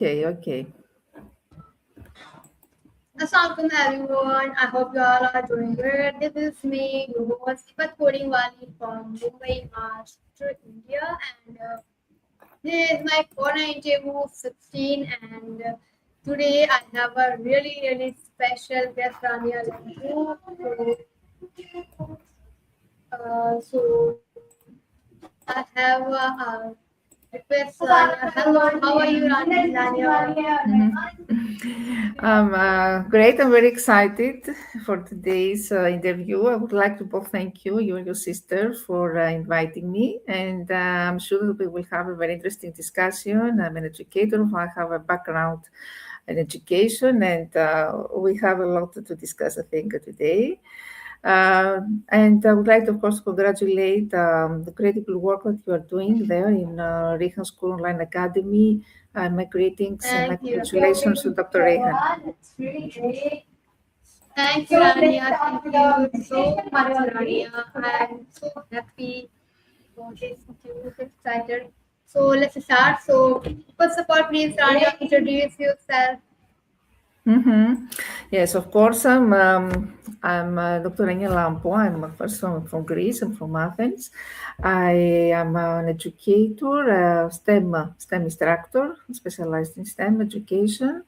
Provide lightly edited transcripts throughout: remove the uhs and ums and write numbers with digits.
Okay. Assalamualaikum everyone. I hope you all are doing good. This is me, your host, Ifat Coding Wali from Mumbai, Maharashtra, India, and this is my corner interview 16. And today I have a really special guest, Rania Lampou. So I have request. Hello, how are you, Rania? Great. I'm very excited for today's interview. I would like to both thank you and your sister for inviting me. And I'm sure that we will have a very interesting discussion. I'm an educator. I have a background in education, and we have a lot to discuss, I think, today. And I would like to, of course, congratulate the critical work that you are doing there in Rehan School Online Academy. My greetings and my congratulations to Dr. Rehan. That's really great. Thank you, Rania. Thank you so much, Rania. I'm so happy for this interview. So excited. So let's start. So first of all, please, Rania, introduce yourself. Yes, of course. I'm Dr. Rania Lampou. I'm first from Greece. I'm from Athens. I am an educator, STEM instructor, specialized in STEM education,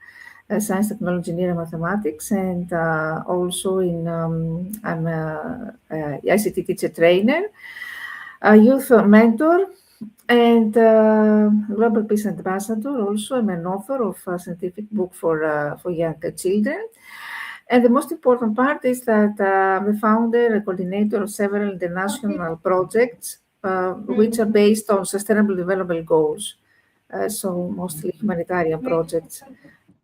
science, technology, engineering, mathematics, and also I'm a ICT teacher trainer, a youth mentor, and Global Peace Ambassador. Also, I'm an author of a scientific book for young children. And the most important part is that I'm the founder and coordinator of several international projects which are based on Sustainable Development Goals. So mostly humanitarian projects.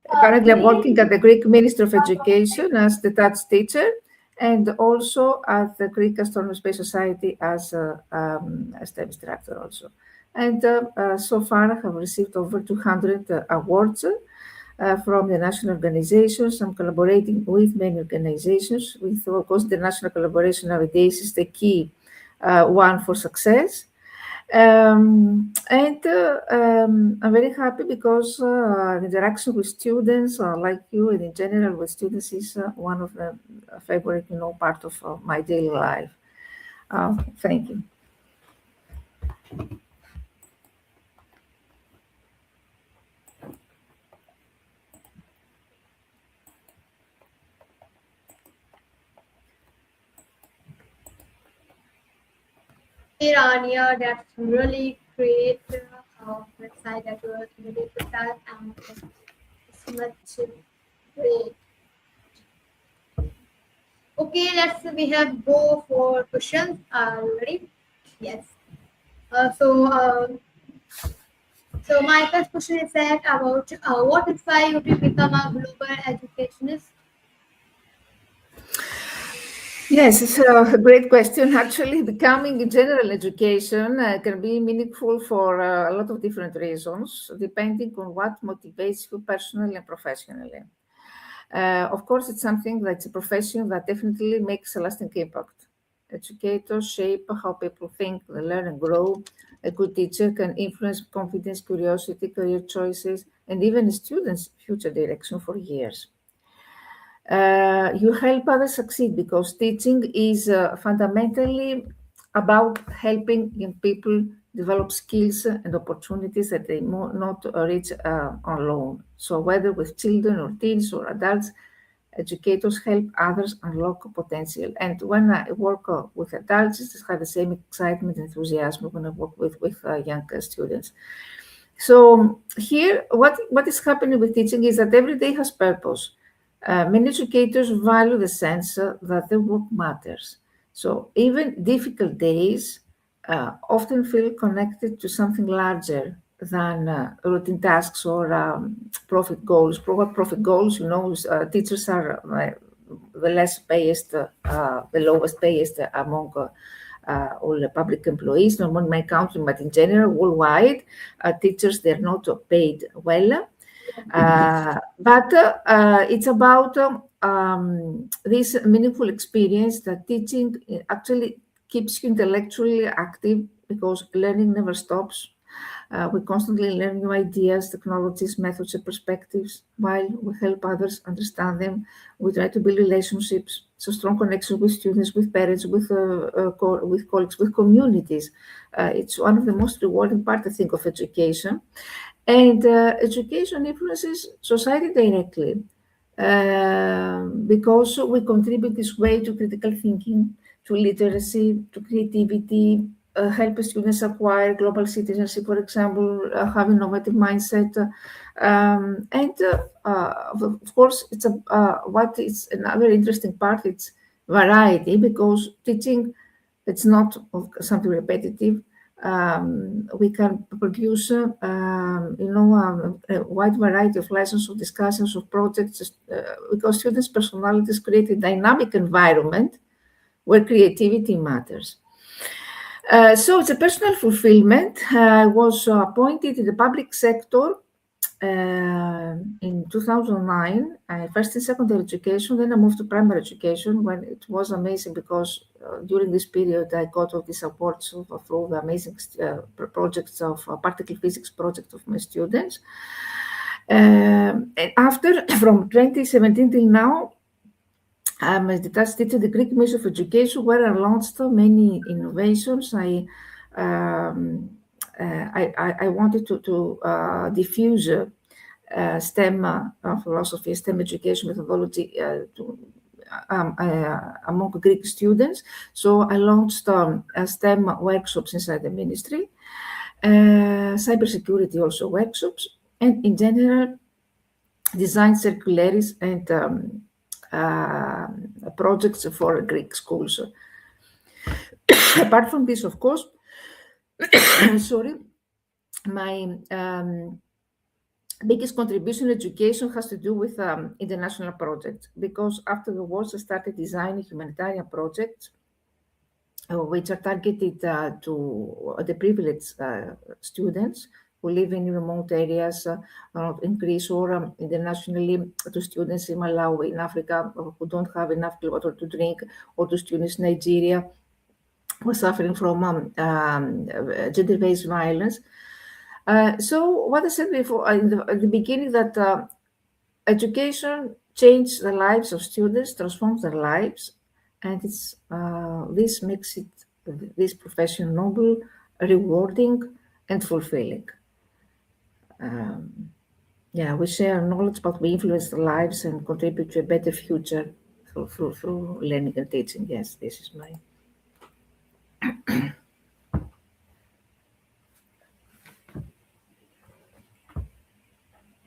Currently, I'm working at the Greek Ministry of Education as the Dutch teacher, and also at the Greek Astronomy Space Society as a STEM instructor also. And so far, I have received over 200 awards from the national organizations. I'm collaborating with many organizations. Of course, the national collaboration nowadays is the key one for success. I'm very happy because the interaction with students, like you, and in general with students, is one of the favorite, part of my daily life. Thank you. Hey, Rania, that's really great website that you are really good at, and it's much great. Okay, we have go for questions. Ready? Yes. So my first question is that about what inspired you to become a global educationist? Yes, it's a great question. Actually, becoming general education can be meaningful for a lot of different reasons, depending on what motivates you personally and professionally. Of course, it's something that's a profession that definitely makes a lasting impact. Educators shape how people think, they learn and grow. A good teacher can influence confidence, curiosity, career choices, and even a student's future direction for years. You help others succeed because teaching is fundamentally about helping young people develop skills and opportunities that they not reach alone. So whether with children or teens or adults, educators help others unlock potential. And when I work with adults, I have the same excitement and enthusiasm when I work with young students. So here, what is happening with teaching is that every day has purpose. Many educators value the sense that their work matters. So even difficult days often feel connected to something larger than routine tasks or profit goals. What profit goals, teachers are the the lowest payest among all the public employees, not only in my country, but in general, worldwide. Teachers, they're not paid well. But it's about this meaningful experience that teaching actually keeps you intellectually active because learning never stops. We constantly learn new ideas, technologies, methods, and perspectives while we help others understand them. We try to build relationships, so strong connections with students, with parents, with colleagues, with communities. It's one of the most rewarding parts, I think, of education. And education influences society directly because we contribute this way to critical thinking, to literacy, to creativity, help students acquire global citizenship, for example, have innovative mindset. Of course, it's what is another interesting part, it's variety, because teaching, it's not something repetitive. We can produce, a wide variety of lessons, of discussions, of projects, because students' personalities create a dynamic environment where creativity matters. So it's a personal fulfillment. I was appointed in the public sector in 2009, first in secondary education, then I moved to primary education, when it was amazing because during this period I got all these awards for the amazing projects of particle physics project of my students. And after, from 2017 till now, I'm a detached teacher, the Greek Ministry of Education, where I launched many innovations. I wanted to diffuse STEM philosophy, STEM education methodology among Greek students. So I launched STEM workshops inside the ministry, cybersecurity also workshops, and in general, design circularies and projects for Greek schools. Apart from this, of course, sorry, my biggest contribution in education has to do with international projects, because after the war, I started designing humanitarian projects, which are targeted to the privileged students who live in remote areas in Greece or internationally, to students in Malawi, in Africa, who don't have enough water to drink, or to students in Nigeria who are suffering from gender-based violence. So what I said before at the beginning, that education changes the lives of students, transforms their lives, and it's this makes this profession noble, rewarding, and fulfilling. We share knowledge, but we influence the lives and contribute to a better future through learning and teaching. Yes, this is my.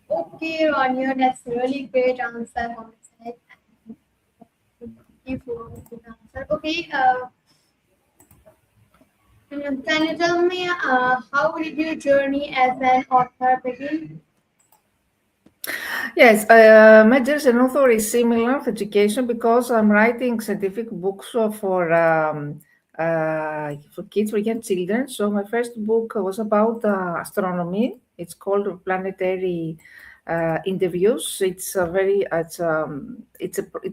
Okay, Rania, that's a really great answer on the side. Thank you for the answer. Okay, can you tell me how did your journey as an author begin? Yes, my journey as an author is similar to education, because I'm writing scientific books for kids, for young children. So my first book was about astronomy. It's called Planetary Interviews. It's a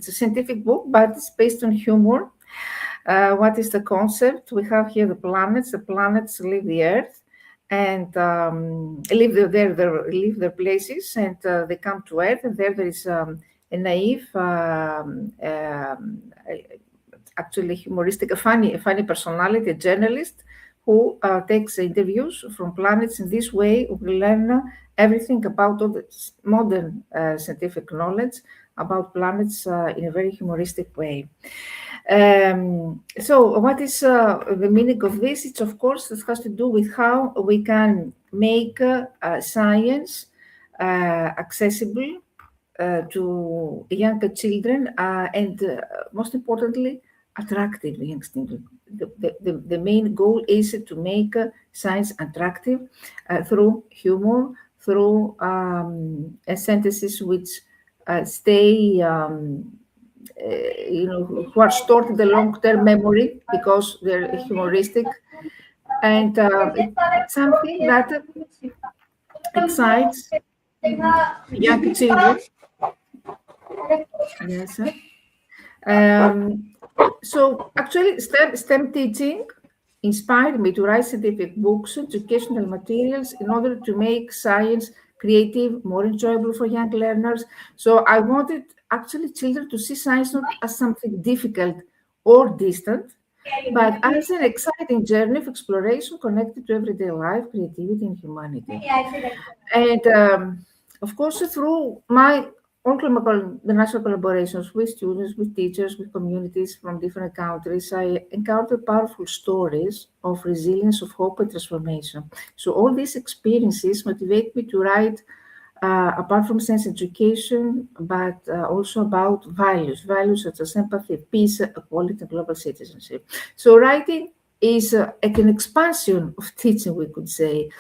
scientific book, but it's based on humor. What is the concept? We have here the planets. The planets leave the Earth and leave their places, and they come to Earth, and there is a naive, actually humoristic, a funny personality, a journalist, who takes interviews from planets. In this way, we learn everything about all the modern scientific knowledge about planets in a very humoristic way. So what is the meaning of this? It's, of course, it has to do with how we can make science accessible to younger children, and most importantly, attractive to young children. The main goal is to make science attractive through humor, through sentences which stay who are stored in the long-term memory because they're humoristic, and it's something that excites young children. Yes. So actually, STEM teaching inspired me to write scientific books, educational materials, in order to make science creative, more enjoyable for young learners. So I wanted actually children to see science not as something difficult or distant, but as an exciting journey of exploration connected to everyday life, creativity, and humanity. And of course, through my the national collaborations with students, with teachers, with communities from different countries, I encountered powerful stories of resilience, of hope, and transformation. So all these experiences motivate me to write, apart from science education, but also about values such as empathy, peace, equality, and global citizenship. So writing is like an expansion of teaching, we could say,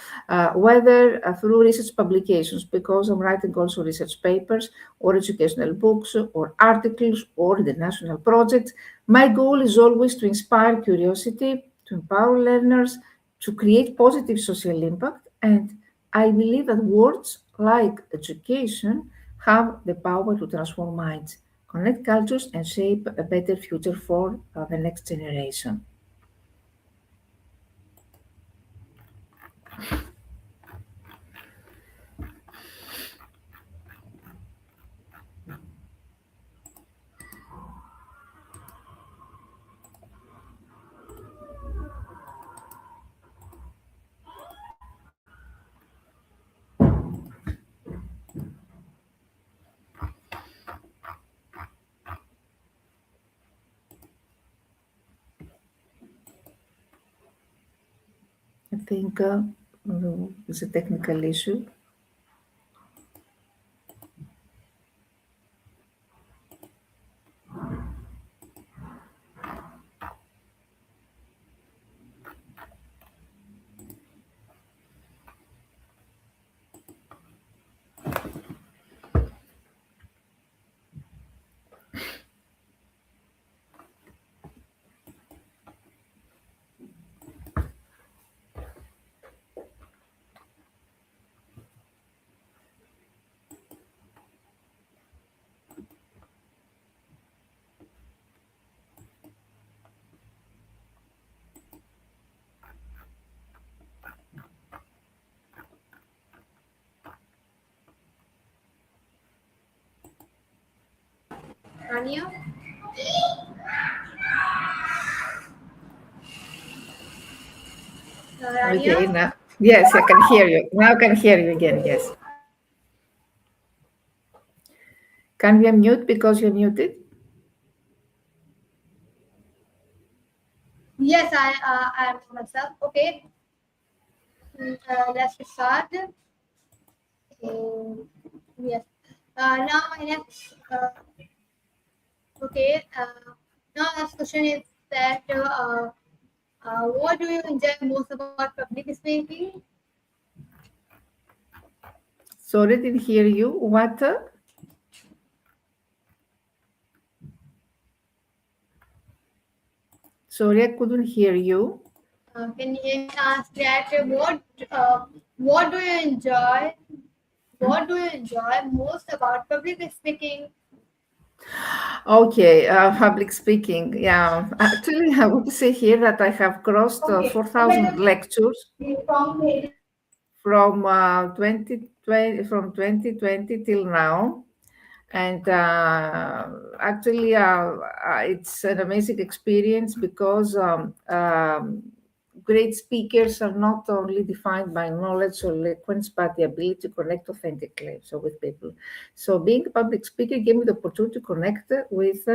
whether through research publications, because I'm writing also research papers or educational books or articles or the national projects. My goal is always to inspire curiosity, to empower learners, to create positive social impact. And I believe that words like education have the power to transform minds, connect cultures, and shape a better future for the next generation. I think it's a technical issue. Rania? Okay, Rania? now, yes, I can hear you. Now I can hear you again, yes. Can we unmute because you're muted? Yes, I am myself. Okay. Let's start. Yes. Now my next. Okay. Now next question is that what do you enjoy most about public speaking? Sorry, didn't hear you. What? Sorry, I couldn't hear you. Can you ask that what do you enjoy? What do you enjoy most about public speaking? Okay, public speaking. Yeah, actually, I would say here that I have crossed 4,000 lectures from 2020 till now. And actually, it's an amazing experience because great speakers are not only defined by knowledge or eloquence, but the ability to connect authentically, so with people. So being a public speaker gave me the opportunity to connect with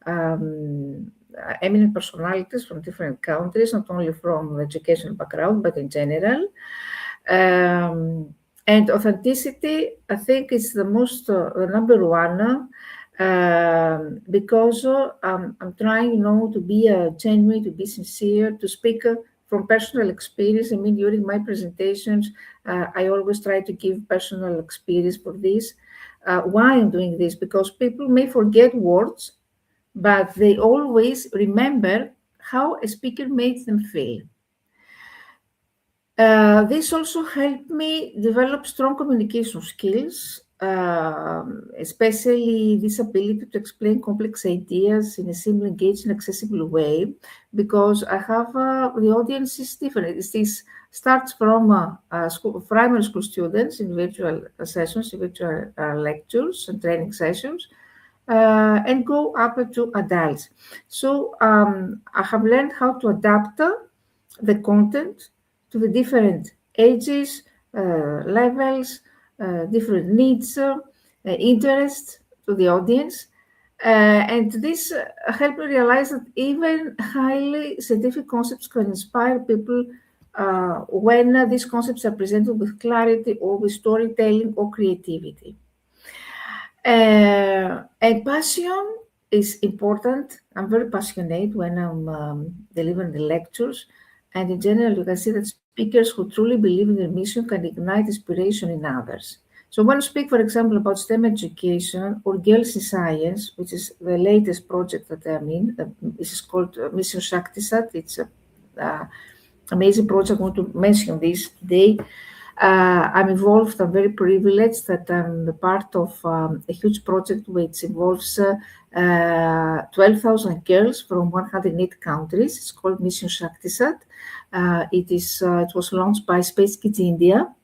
eminent personalities from different countries, not only from educational background, but in general. And authenticity, I think, is the number one, because I'm trying, to be genuine, to be sincere, to speak from personal experience. I mean, during my presentations, I always try to give personal experience for this. Why I'm doing this? Because people may forget words, but they always remember how a speaker made them feel. This also helped me develop strong communication skills especially this ability to explain complex ideas in a simple, engaging, accessible way, because I have the audience is different. This starts from primary school students in virtual sessions, in virtual lectures and training sessions, and go up to adults. So I have learned how to adapt the content to the different ages, levels, different needs, interests to the audience. And this helped me realize that even highly scientific concepts can inspire people when these concepts are presented with clarity or with storytelling or creativity. And passion is important. I'm very passionate when I'm delivering the lectures. And in general, you can see that speakers who truly believe in their mission can ignite inspiration in others. So when I speak, for example, about STEM education or Girls in Science, which is the latest project that I'm in, this is called Mission Shaktisat. It's a amazing project. I want to mention this today. I'm involved, I'm very privileged that I'm the part of a huge project which involves 12,000 girls from 108 countries. It's called Mission Shaktisat. It was launched by Space Kids India.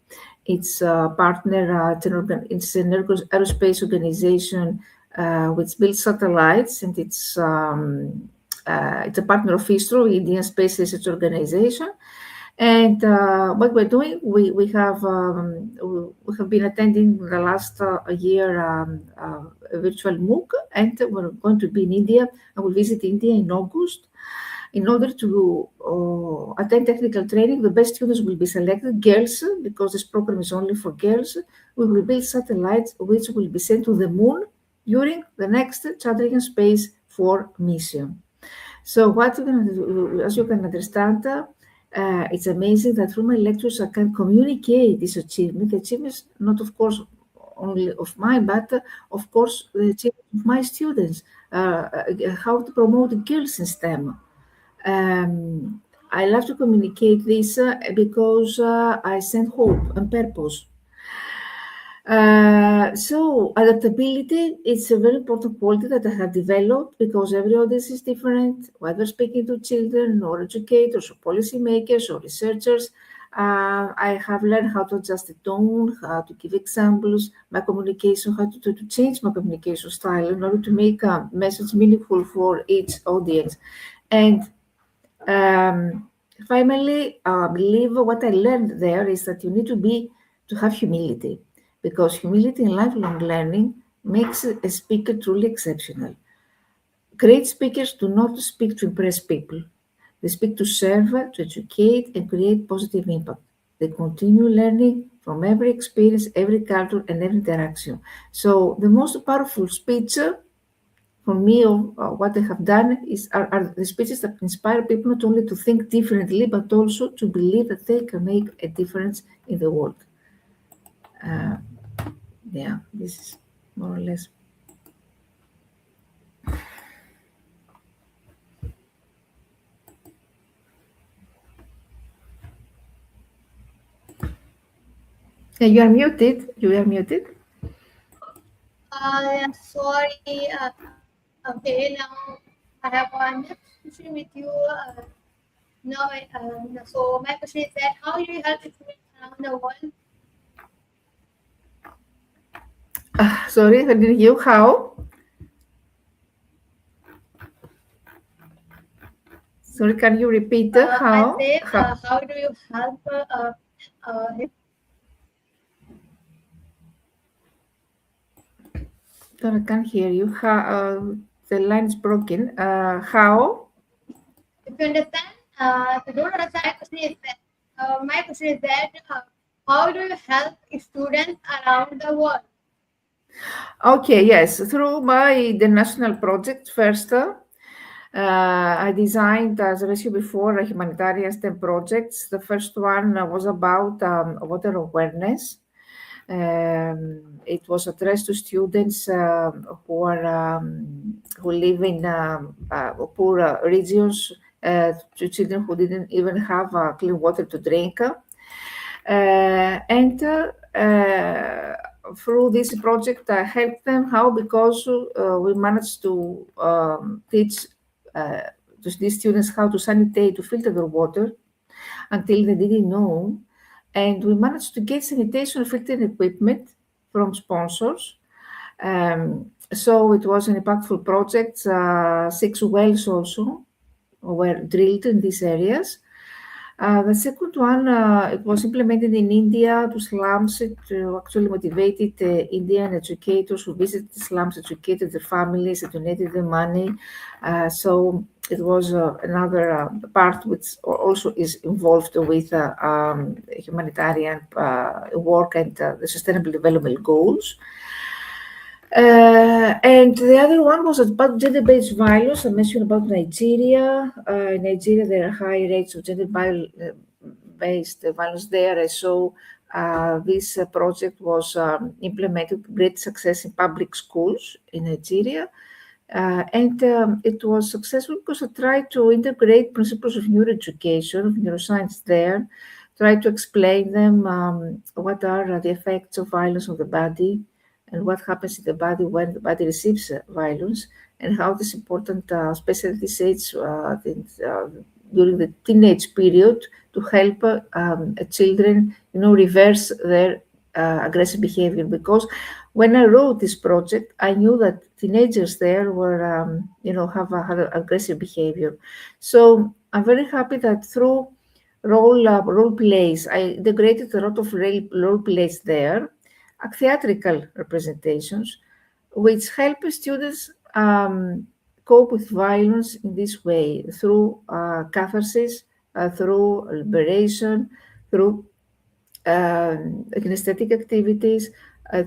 It's a partner, it's an aerospace organization which builds satellites, and it's a partner of ISRO, Indian Space Research Organization. And what we're doing, we have been attending the last year a virtual MOOC, and we're going to be in India. I will visit India in August. In order to attend technical training, the best students will be selected, girls, because this program is only for girls. We will build satellites which will be sent to the moon during the next Chandrayaan Space 4 mission. So what you're going to do, as you can understand, it's amazing that through my lectures I can communicate this achievement. The achievements, not of course only of mine, but of course the achievement of my students. How to promote girls in STEM. I love to communicate this because I send hope and purpose. So adaptability is a very important quality that I have developed because every audience is different, whether speaking to children or educators or policymakers or researchers. I have learned how to adjust the tone, how to give examples, my communication, how to change my communication style in order to make a message meaningful for each audience. And finally, I believe what I learned there is that you need to have humility, because humility in lifelong learning makes a speaker truly exceptional. Great speakers do not speak to impress people. They speak to serve, to educate, and create positive impact. They continue learning from every experience, every culture, and every interaction. So the most powerful speech for me, what I have done are the speeches that inspire people not only to think differently, but also to believe that they can make a difference in the world. Yeah, this is more or less. Yeah, you are muted. You are muted. Sorry. Okay, now I have one question with you. Now, so my question is that how do you help students around the world? Sorry, I didn't hear how. Sorry, can you repeat how? I say, how do you help? I can't hear you. How, the line is broken. How? If you understand, if you don't understand, my question is that how do you help students around the world? Okay, yes, through my international project first. I designed, as I mentioned before, a humanitarian STEM projects. The first one was about water awareness. It was addressed to students who live in poor regions, to children who didn't even have clean water to drink. And through this project, I helped them. How? Because we managed to teach to these students how to sanitate, to filter their water until they didn't know. And we managed to get sanitation filtering equipment from sponsors. So it was an impactful project. 6 wells also were drilled in these areas. The second one, it was implemented in India to slums. It actually motivated Indian educators who visited the slums, educated their families, and donated them money. So it was another part which also is involved with humanitarian work and the Sustainable Development Goals. And the other one was about gender-based violence. I mentioned about Nigeria. In Nigeria, there are high rates of gender-based violence there. And so this project was implemented with great success in public schools in Nigeria. And it was successful because I tried to integrate principles of neuroeducation, of neuroscience there, try to explain them what are the effects of violence on the body, and what happens in the body when the body receives violence, and how it is important, especially at this age, during the teenage period, to help children, reverse their aggressive behavior. Because when I wrote this project, I knew that teenagers there were, had aggressive behavior. So I'm very happy that through role plays, I integrated a lot of role plays there, theatrical representations, which help students cope with violence in this way through catharsis, through liberation, through kinesthetic activities,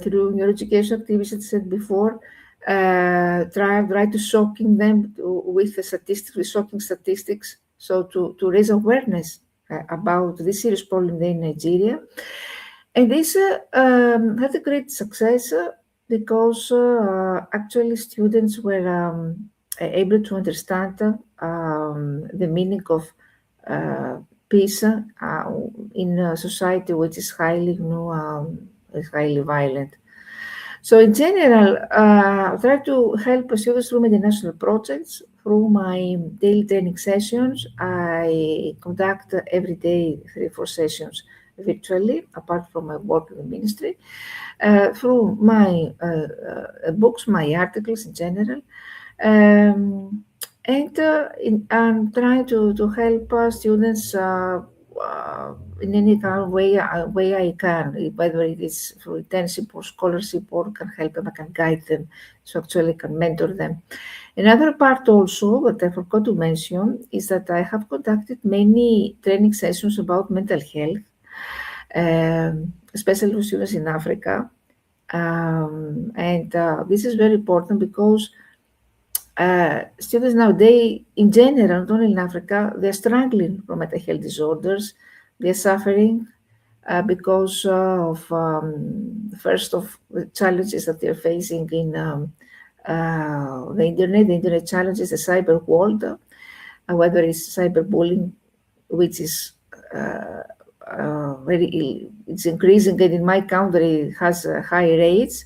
through neuroeducation activities, as I said before, try to shocking them with the statistics, with shocking statistics, so to raise awareness about this serious problem in Nigeria. And this had a great success because actually students were able to understand the meaning of peace in a society which is highly, is highly violent. So in general, I try to help students through multinational projects. Through my daily training sessions, I conduct every day 3-4 sessions virtually, apart from my work in the ministry, through my books, my articles in general. And I'm trying to help students in any kind of way I can, whether it is through internship or scholarship, or can help them, I can guide them, so actually can mentor them. Another part also that I forgot to mention is that I have conducted many training sessions about mental health, especially for students in Africa. And this is very important because students nowadays, in general, not only in Africa, they're struggling from mental health disorders. They're suffering because of first of the challenges that they're facing in the internet challenges, the cyber world, whether it's cyberbullying, which is it's increasing, and in my country has high rates.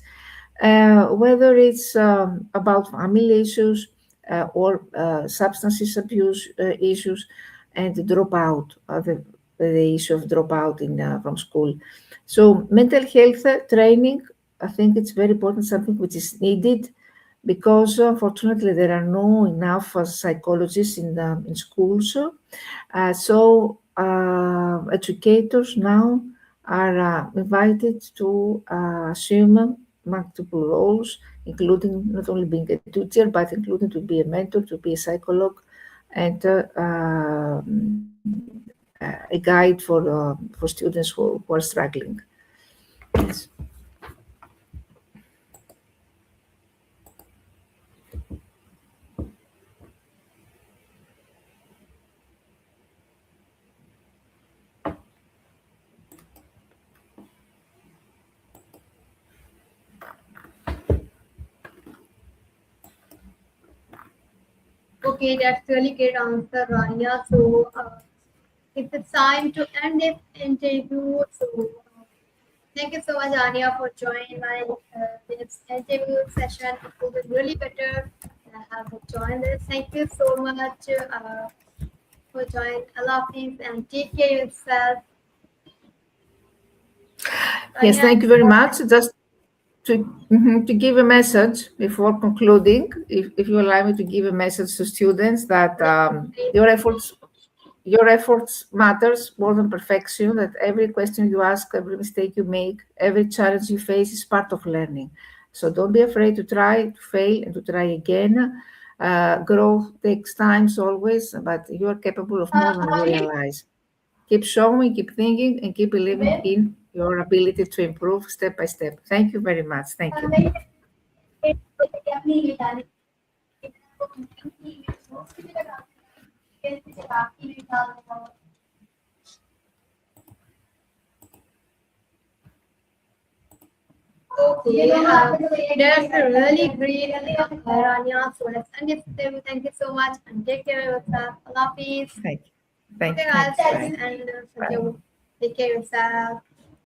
Whether it's about family issues or substance abuse issues, and dropout, the issue of dropout from school. So mental health training, I think it's very important, something which is needed, because unfortunately there are no enough psychologists in schools. So educators now are invited to assume multiple roles, including not only being a teacher, but including to be a mentor, to be a psychologue, and a guide for students who are struggling. Yes. Okay, that's really great answer, Rania. So it's time to end this interview. So Thank you so much, Ania, for joining my this interview session. It will be really better. I have joined this. Thank you so much for joining. Allah Hafiz and take care of yourself. Yes, Ania, thank you very much. Just to give a message before concluding, if you allow me to give a message to students that your efforts matters more than perfection, that every question you ask, every mistake you make, every challenge you face is part of learning. So don't be afraid to try, to fail, and to try again. Growth takes time always, but you are capable of more than you realize. Keep showing, keep thinking, and keep believing in your ability to improve step by step. Thank you very much. Thank you. Okay, that's really great, Rania. So let's end this interview. Thank you so much and take care of yourself. Allah Hafiz. Thank you. Thank Okay, you. guys, Thank you. Bye. and Bye. take care of yourself.